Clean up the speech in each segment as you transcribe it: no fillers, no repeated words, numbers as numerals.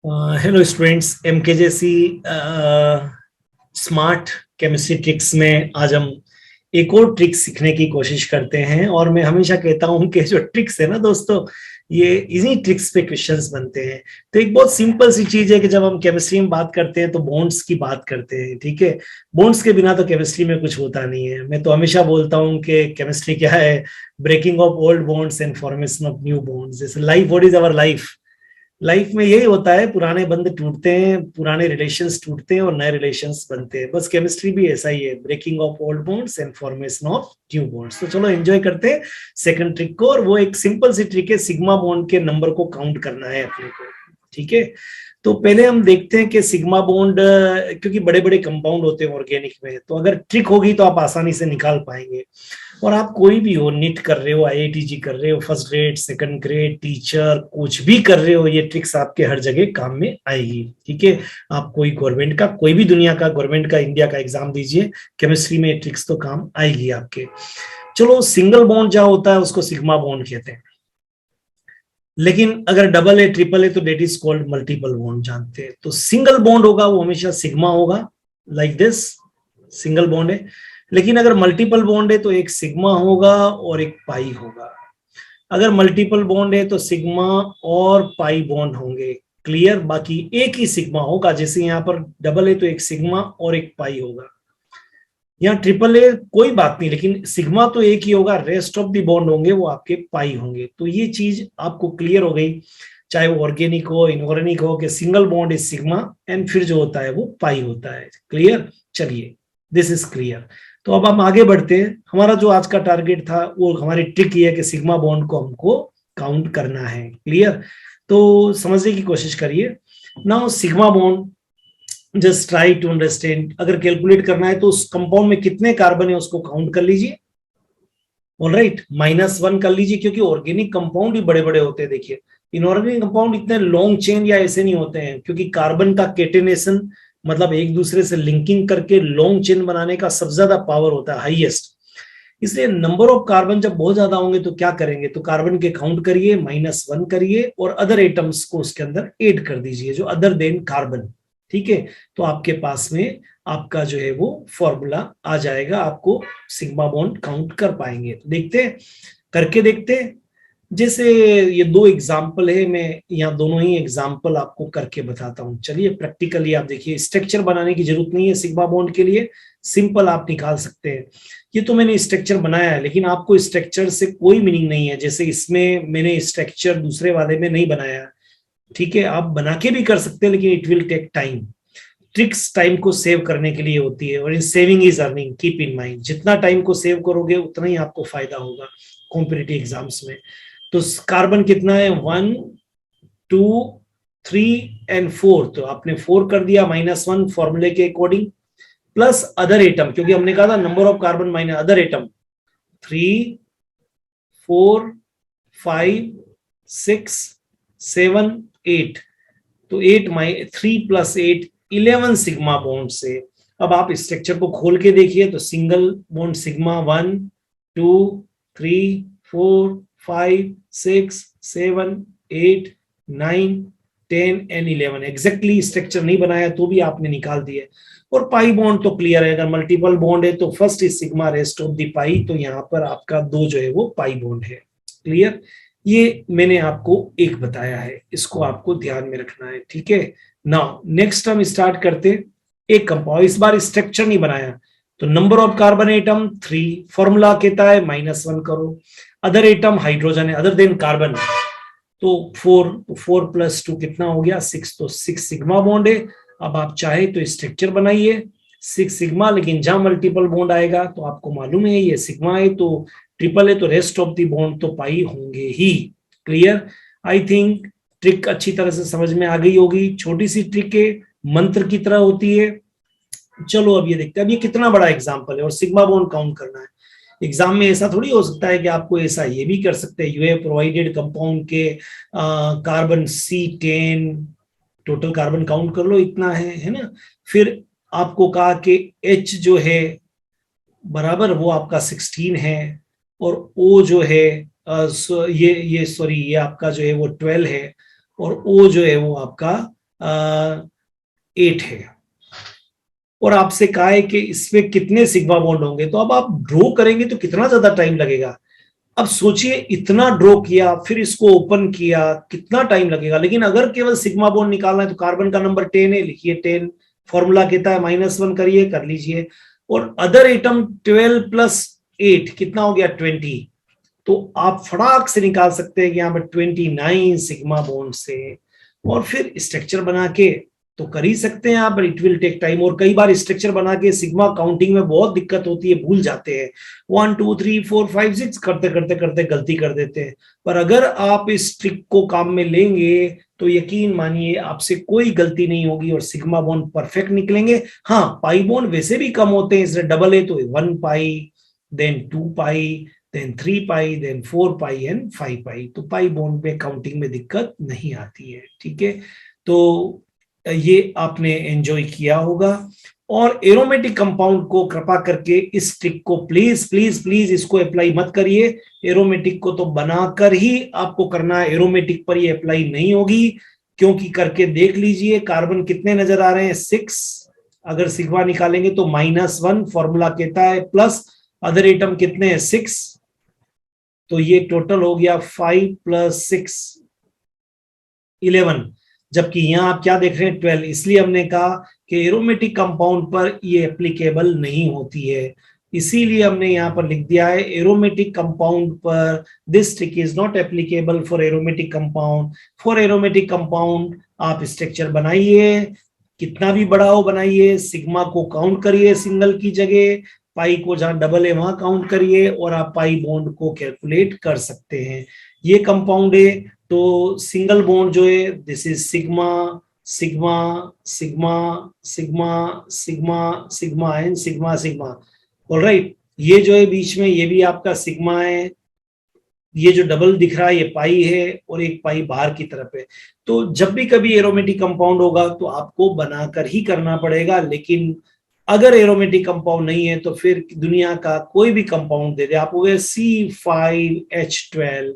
Hello students, MKJC smart chemistry tricks में आज हम एक और ट्रिक सीखने की कोशिश करते हैं। और मैं हमेशा कहता हूं कि जो ट्रिक्स है ना दोस्तों, ये इन्हीं ट्रिक्स पे क्वेश्चंस बनते हैं। तो एक बहुत सिंपल सी चीज है कि जब हम केमिस्ट्री में बात करते हैं तो बॉन्ड्स की बात करते हैं, ठीक है। बॉन्ड्स के बिना तो केमिस्ट्री में कुछ होता नहीं है। मैं तो हमेशा बोलता हूँ कि केमिस्ट्री क्या है, breaking of old bonds and formation of new bonds. जैसे life, what is our life, life में यही होता है, पुराने बंध टूटते हैं, पुराने रिलेशंस टूटते हैं और नए रिलेशंस बनते हैं। बस केमिस्ट्री भी ऐसा ही है, breaking of old bonds and formation of new bonds. तो चलो एंजॉय करते हैं सेकंड ट्रिक को। और वो एक सिंपल सी ट्रिक है, सिग्मा बॉन्ड के नंबर को काउंट करना है अपने को, ठीक है। तो पहले हम देखते हैं कि सिग्मा बॉन्ड, क्योंकि बड़े बड़े कंपाउंड होते हैं ऑर्गेनिक में, तो अगर ट्रिक होगी तो आप आसानी से निकाल पाएंगे। और आप कोई भी हो, नीट कर रहे हो, आईआईटीजी कर रहे हो, first grade, second grade, teacher, कुछ भी कर रहे हो, ये ट्रिक्स आपके हर जगह काम में आएगी, ठीक है। आप कोई गवर्नमेंट का, कोई भी दुनिया का, गवर्नमेंट का, इंडिया का एग्जाम दीजिए, केमिस्ट्री में ट्रिक्स तो काम आएगी आपके। चलो, सिंगल बॉन्ड जहां होता है उसको सिग्मा बॉन्ड कहते हैं, लेकिन अगर डबल है, ट्रिपल है, तो that is called multiple bond, जानते हैं। तो सिंगल बॉन्ड होगा वो हमेशा सिग्मा होगा, लाइक दिस, सिंगल बॉन्ड है। लेकिन अगर मल्टीपल बॉन्ड है तो एक सिग्मा होगा और एक पाई होगा। अगर मल्टीपल बॉन्ड है तो सिग्मा और पाई बॉन्ड होंगे, क्लियर। बाकी एक ही सिग्मा होगा, जैसे यहाँ पर डबल है तो एक सिग्मा और एक पाई होगा। यहाँ ट्रिपल है कोई बात नहीं, लेकिन सिग्मा तो एक ही होगा, रेस्ट ऑफ द बॉन्ड होंगे वो आपके पाई होंगे। तो ये चीज आपको क्लियर हो गई, चाहे वो ऑर्गेनिक हो, इनऑर्गेनिक हो, कि single bond is sigma and फिर जो होता है वो पाई होता है, क्लियर। चलिए, दिस इज क्लियर। तो अब हम आगे बढ़ते हैं। हमारा जो आज का टारगेट था, वो हमारी ट्रिक ये है कि सिग्मा बॉन्ड को हमको काउंट करना है, क्लियर। तो समझने की कोशिश करिए। Now sigma bond, just try to understand. अगर कैलकुलेट करना है तो उस कंपाउंड में कितने कार्बन है उसको काउंट कर लीजिए। ऑलराइट, -1 कर लीजिए, क्योंकि ऑर्गेनिक कंपाउंड ही बड़े बड़े होते हैं। देखिए, इनऑर्गेनिक कंपाउंड इतने लॉन्ग चेन या ऐसे नहीं होते हैं, क्योंकि कार्बन का केटेनेशन, मतलब एक दूसरे से लिंकिंग करके लॉन्ग चेन बनाने का सबसे ज्यादा पावर होता है, हाईएस्ट। इसलिए नंबर ऑफ कार्बन जब बहुत ज्यादा होंगे तो क्या करेंगे, तो कार्बन के काउंट करिए, -1 करिए और अदर एटम्स को उसके अंदर ऐड कर दीजिए, जो अदर देन कार्बन, ठीक है। तो आपके पास में आपका जो है वो फॉर्मूला आ जाएगा, आपको सिग्मा बॉन्ड काउंट कर पाएंगे। तो देखते हैं, करके देखते हैं। जैसे ये दो एग्जाम्पल है, मैं यहाँ दोनों ही एग्जाम्पल आपको करके बताता हूँ। चलिए, प्रैक्टिकली आप देखिए, स्ट्रक्चर बनाने की जरूरत नहीं है सिग्मा बॉन्ड के लिए, सिंपल आप निकाल सकते हैं। ये तो मैंने स्ट्रक्चर बनाया है, लेकिन आपको स्ट्रक्चर से कोई मीनिंग नहीं है। जैसे इसमें मैंने स्ट्रक्चर दूसरे वाले में नहीं बनाया, ठीक है। आप बना के भी कर सकते हैं, लेकिन it will take time. Tricks time को सेव करने के लिए होती है, और in saving is earning, keep in mind. जितना टाइम को सेव करोगे उतना ही आपको फायदा होगा कॉम्पिटिटिव एग्जाम्स में। तो कार्बन कितना है, 1, 2, 3 एंड 4। तो आपने 4 कर दिया, -1 फॉर्मूले के अकॉर्डिंग, प्लस अदर एटम, क्योंकि हमने कहा था number of carbon minus other atom, 3, 4, 5, 6, 7, 8। तो 3 + 8, 11 सिग्मा बॉन्ड से। अब आप स्ट्रक्चर को खोल के देखिए, तो single bond sigma 1, 2, 3, 4, 5, 6, 7, 8, 9, 10 and 11। Exactly structure नहीं बनाया तो भी आपने निकाल दिया। और पाई बॉन्ड तो क्लियर है, अगर मल्टीपल बॉन्ड है तो first is sigma rest of the pi, तो यहाँ पर आपका 2 जो है वो पाई बॉन्ड है, क्लियर। ये मैंने आपको एक बताया है, इसको आपको ध्यान में रखना है, ठीक है। नाउ नेक्स्ट हम स्टार्ट करते, एक कंपाउंड, इस बार स्ट्रक्चर नहीं बनाया। तो number of carbon atom 3, formula कहता है -1 करो। अदर एटम हाइड्रोजन है, अदर देन कार्बन, तो 4, तो 4 + 2 कितना हो गया, 6। तो 6 सिग्मा बॉन्ड है। अब आप चाहे तो स्ट्रक्चर बनाइए 6 सिग्मा, लेकिन जहां मल्टीपल बॉन्ड आएगा तो आपको मालूम है ये सिग्मा है, तो ट्रिपल है तो रेस्ट ऑफ द बॉन्ड तो पाई होंगे ही, क्लियर। आई थिंक ट्रिक अच्छी तरह से समझ में आ गई होगी। छोटी सी ट्रिक है, मंत्र की तरह होती है। चलो अब ये देखते हैं, अब ये कितना बड़ा एग्जाम्पल है और सिग्मा बॉन्ड काउंट करना है। एग्जाम में ऐसा थोड़ी हो सकता है कि आपको ऐसा ये भी कर सकते हैं, यू हैव प्रोवाइडेड कंपाउंड के carbon C10, total carbon count कर लो, इतना है ना। फिर आपको कहा कि H जो है बराबर वो आपका 16 है, और O जो है ये सॉरी, ये आपका जो है वो 12 है, और O जो है वो आपका 8 है और आपसे कहा है कि इसमें कितने सिग्मा बॉन्ड होंगे, तो अब आप ड्रॉ करेंगे तो कितना ज्यादा टाइम लगेगा। अब सोचिए इतना ड्रॉ किया, फिर इसको ओपन किया, कितना टाइम लगेगा। लेकिन अगर केवल सिग्मा बॉन्ड निकालना है तो कार्बन का नंबर 10 है, लिखिए 10, फॉर्मूला कहता है -1 करिए, कर लीजिए। और अदर एटम 12 प्लस 8 कितना हो गया 20, तो आप फटाक से निकाल सकते हैं कि यहाँ पर 29 सिग्मा बॉन्ड से, और फिर स्ट्रक्चर बना के तो कर ही सकते हैं आप, but it will take time. और कई बार स्ट्रक्चर बना के सिग्मा काउंटिंग में बहुत दिक्कत होती है, भूल जाते हैं, 1 2 3 4 5 6 करते करते करते गलती कर देते हैं। पर अगर आप इस ट्रिक को काम में लेंगे तो यकीन मानिए आपसे कोई गलती नहीं होगी और सिग्मा बॉन्ड परफेक्ट निकलेंगे। हाँ, पाई बॉन्ड वैसे भी कम होते हैं, इसलिए डबल है तो 1 pi, then 2 pi, then 3 pi, then 4 pi and 5 pi. तो पाई बॉन्ड में काउंटिंग में दिक्कत नहीं आती है, ठीक है। तो ये आपने एंजॉय किया होगा। और एरोमेटिक कंपाउंड को कृपा करके इस ट्रिक को प्लीज प्लीज प्लीज इसको अप्लाई मत करिए। एरोमेटिक को तो बनाकर ही आपको करना है, एरोमेटिक पर ये अप्लाई नहीं होगी, क्योंकि करके देख लीजिए कार्बन कितने नजर आ रहे हैं 6, अगर सिग्मा निकालेंगे तो -1, फॉर्मूला कहता है प्लस अदर एटम कितने हैं 6, तो ये टोटल हो गया 5 + 6 11, जबकि यहाँ आप क्या देख रहे हैं 12। इसलिए हमने कहा कि एरोमेटिक कंपाउंड पर ये एप्लीकेबल नहीं होती है, इसीलिए हमने यहाँ पर लिख दिया है एरोमेटिक कंपाउंड पर this trick is not applicable for aromatic compound. For aromatic compound आप स्ट्रक्चर बनाइए, कितना भी बड़ा हो बनाइए, सिग्मा को काउंट करिए सिंगल की जगह, पाई को जहां डबल है वहां काउंट करिए, और आप पाई बॉन्ड को कैलकुलेट कर सकते हैं। ये कंपाउंड है तो सिंगल बॉन्ड जो है this is sigma sigma sigma sigma sigma sigma and sigma sigma, alright. ये जो है बीच में ये भी आपका सिग्मा है, ये जो डबल दिख रहा है ये पाई है, और एक पाई बाहर की तरफ है। तो जब भी कभी एरोमेटिक कंपाउंड होगा तो आपको बनाकर ही करना पड़ेगा। लेकिन अगर एरोमेटिक कंपाउंड नहीं है तो फिर दुनिया का कोई भी कंपाउंड दे दे, आप हो गए C5H12,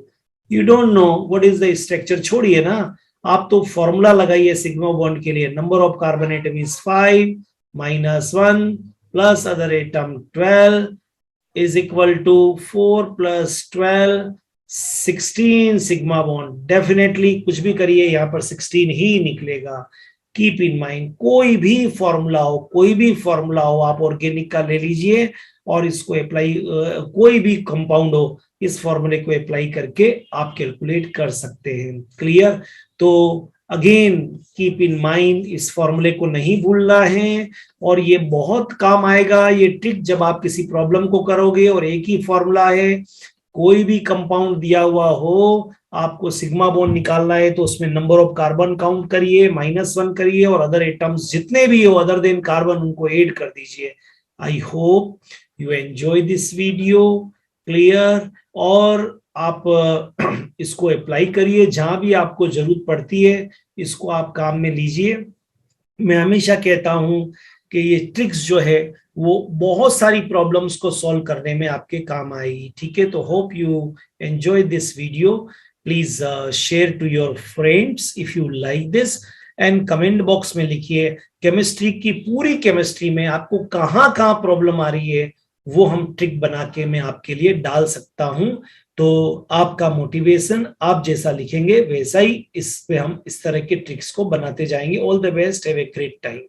you don't know what is the structure, छोड़िए ना, आप तो फॉर्मूला लगाइए सिग्मा बॉन्ड के लिए, number of carbon atom is 5 -1 plus other atom 12 is equal to 4 + 12 16 sigma bond. Definitely कुछ भी करिए यहाँ पर 16 ही निकलेगा। कीप इन माइंड, कोई भी फॉर्मूला हो, कोई भी फॉर्मूला हो, आप ऑर्गेनिक का ले लीजिए और इसको अप्लाई, कोई भी कंपाउंड हो इस फॉर्मूले को अप्लाई करके आप कैलकुलेट कर सकते हैं। क्लियर? तो अगेन कीप इन माइंड, इस फॉर्मूले को नहीं भूलना है, और ये बहुत काम आएगा ये ट्रिक जब आप किसी प्रॉब्लम को करोगे और एक ही फॉर्मूला है, कोई भी कंपाउंड दिया हुआ हो, आपको सिग्मा बॉन्ड निकालना है तो उसमें नंबर ऑफ कार्बन काउंट करिए, -1 करिए, और अदर एटम्स जितने भी हो अदर देन कार्बन उनको ऐड कर दीजिए। I hope you enjoy this video. Clear? और आप इसको अप्लाई करिए जहां भी आपको जरूरत पड़ती है, इसको आप काम में लीजिए। मैं हमेशा कहता हूं कि ये ट्रिक्स जो है वो बहुत सारी प्रॉब्लम्स को सॉल्व करने में आपके काम आएगी, ठीक है। तो hope you enjoy this video. Please share to your friends if you like this, and comment box में लिखिए केमिस्ट्री की, पूरी केमिस्ट्री में आपको कहाँ कहाँ प्रॉब्लम आ रही है, वो हम ट्रिक बना के मैं आपके लिए डाल सकता हूं। तो आपका मोटिवेशन, आप जैसा लिखेंगे वैसा ही इस पे हम इस तरह के ट्रिक्स को बनाते जाएंगे। All the best, have a great time.